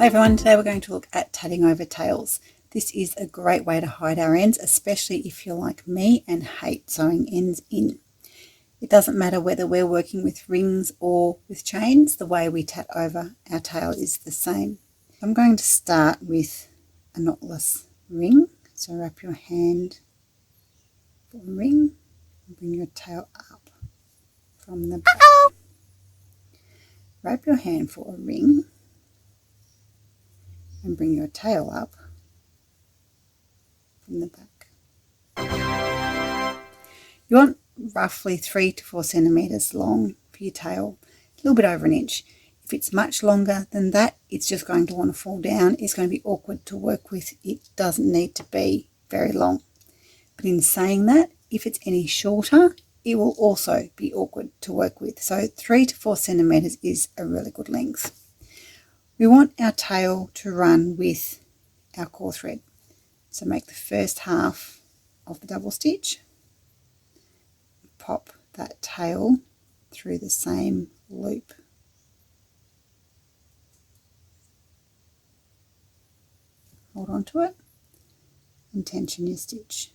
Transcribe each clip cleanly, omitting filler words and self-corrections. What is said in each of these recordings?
Hi everyone, today we're going to look at tatting over tails. This is a great way to hide our ends, especially if you're like me and hate sewing ends in. It doesn't matter whether we're working with rings or with chains, the way we tat over our tail is the same. I'm going to start with a knotless ring. So wrap your hand for a ring and bring your tail up from the back. Wrap your hand for a ring and bring your tail up from the back. You want roughly 3 to 4 centimeters long for your tail, a little bit over an inch. If it's much longer than that, it's just going to want to fall down. It's going to be awkward to work with. It doesn't need to be very long. But in saying that, if it's any shorter, it will also be awkward to work with. So 3 to 4 centimeters is a really good length. We want our tail to run with our core thread. So make the first half of the double stitch, pop that tail through the same loop. Hold on to it and tension your stitch.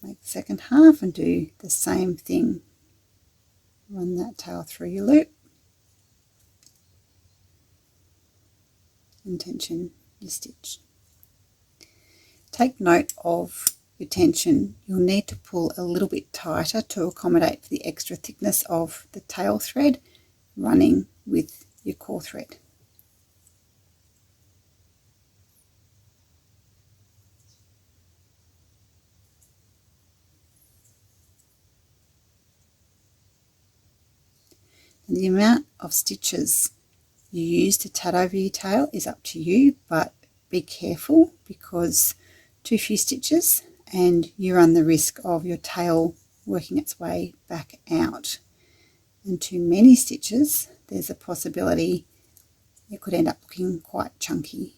Make the second half and do the same thing. Run that tail through your loop and tension your stitch. Take note of your tension. You'll need to pull a little bit tighter to accommodate for the extra thickness of the tail thread running with your core thread. And the amount of stitches you use to tat over your tail is up to you, but be careful because too few stitches and you run the risk of your tail working its way back out. And too many stitches, there's a possibility it could end up looking quite chunky.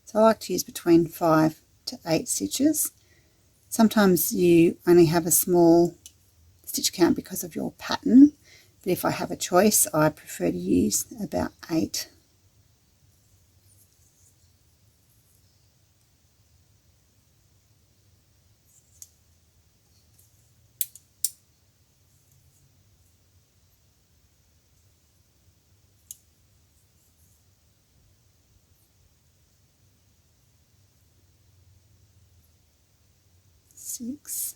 So I like to use between 5 to 8 stitches. Sometimes you only have a small stitch count because of your pattern, but if I have a choice, I prefer to use about 8. Six.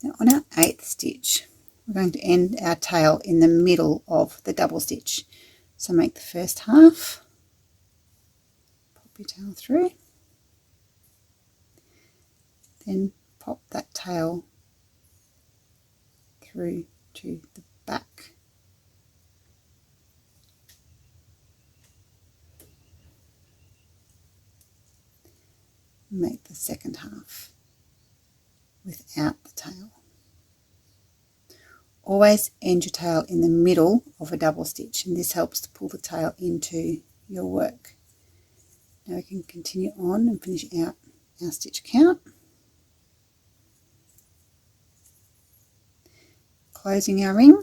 Now on our 8th stitch, we're going to end our tail in the middle of the double stitch. So make the first half, pop your tail through, then pop that tail through to the back. Make the second half without the tail. Always end your tail in the middle of a double stitch, and this helps to pull the tail into your work. Now we can continue on and finish out our stitch count. Closing our ring,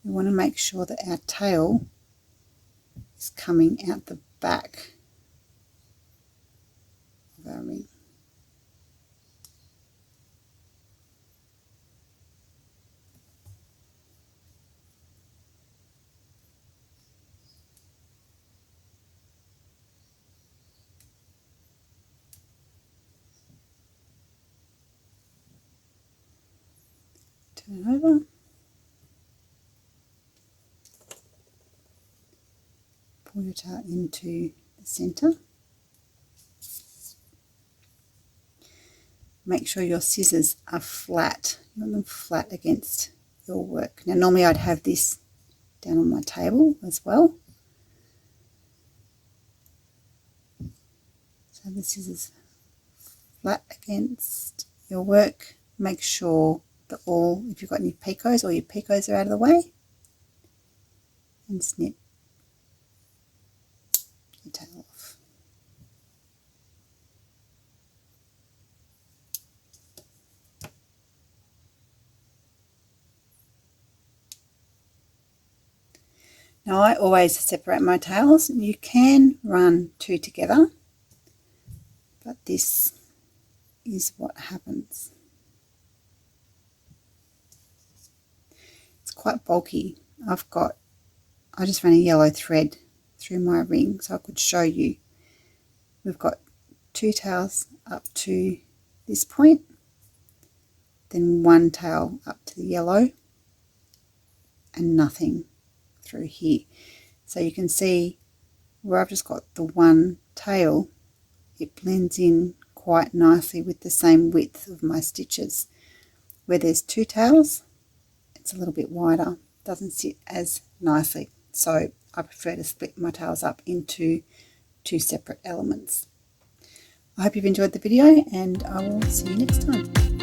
we want to make sure that our tail is coming out the back of our ring. Turn it over. Pull your tail into the center. Make sure your scissors are flat. You want them flat against your work. Now normally I'd have this down on my table as well. So the scissors flat against your work. Make sure that if you've got any picots, all your picots are out of the way. and snip your tail off. Now I always separate my tails. You can run two together, but this is what happens. It's quite bulky. I just ran a yellow thread through my ring so I could show you. We've got two tails up to this point, then one tail up to the yellow, and nothing through here. So you can see where I've just got the one tail, it blends in quite nicely with the same width of my stitches. Where there's two tails, it's a little bit wider, doesn't sit as nicely. So I prefer to split my tails up into two separate elements. I hope you've enjoyed the video, and I will see you next time.